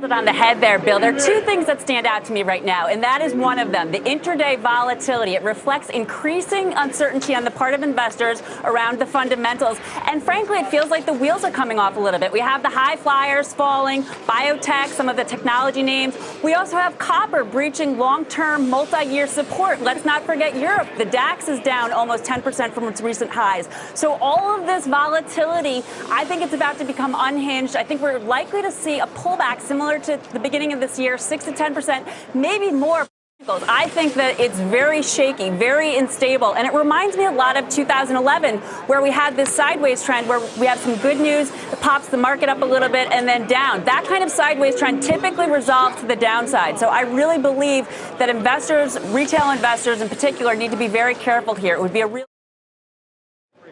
It on the head there, Bill. There are two things that stand out to me right now, and that is one of them, the intraday volatility. It reflects increasing uncertainty on the part of investors around the fundamentals. And frankly, it feels like the wheels are coming off a little bit. We have the high flyers falling, biotech, some of the technology names. We also have copper breaching long-term multi-year support. Let's not forget Europe. The DAX is down almost 10% from its recent highs. So all of this volatility, I think it's about to become unhinged. I think we're likely to see a pullback similar to the beginning of this year, 6 to 10%, maybe more. I think that it's very shaky, very unstable, and it reminds me a lot of 2011, where we had this sideways trend where we have some good news, it pops the market up a little bit and then down. That kind of sideways trend typically resolves to the downside. So I really believe that investors, retail investors in particular, need to be very careful here. It would be a real...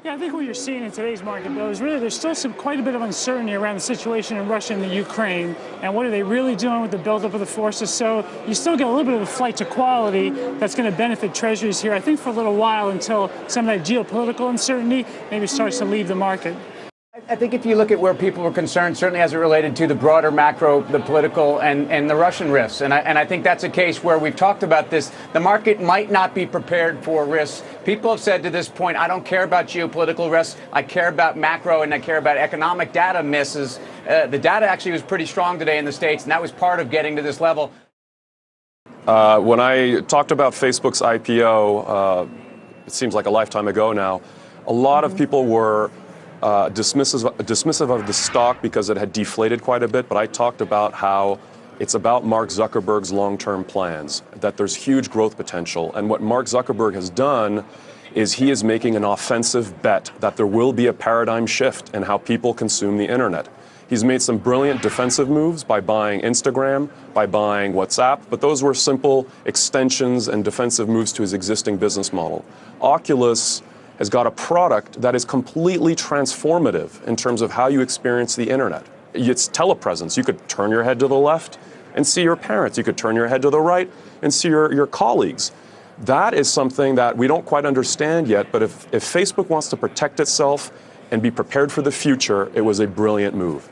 Yeah, I think what you're seeing in today's market, though, is really there's still quite a bit of uncertainty around the situation in Russia and the Ukraine, and what are they really doing with the buildup of the forces. So you still get a little bit of a flight to quality that's going to benefit treasuries here, I think, for a little while until some of that geopolitical uncertainty maybe starts to leave the market. I think if you look at where people were concerned, certainly as it related to the broader macro, the political and the Russian risks. And I think that's a case where we've talked about this. The market might not be prepared for risks. People have said to this point, I don't care about geopolitical risks. I care about macro and I care about economic data misses. The data actually was pretty strong today in the States, and that was part of getting to this level. When I talked about Facebook's IPO, it seems like a lifetime ago now, a lot of people were dismissive of the stock because it had deflated quite a bit, but I talked about how it's about Mark Zuckerberg's long-term plans, that there's huge growth potential. And what Mark Zuckerberg has done is he is making an offensive bet that there will be a paradigm shift in how people consume the internet. He's made some brilliant defensive moves by buying Instagram, by buying WhatsApp, but those were simple extensions and defensive moves to his existing business model. Oculus has got a product that is completely transformative in terms of how you experience the internet. It's telepresence. You could turn your head to the left and see your parents. You could turn your head to the right and see your colleagues. That is something that we don't quite understand yet, but if Facebook wants to protect itself and be prepared for the future, it was a brilliant move.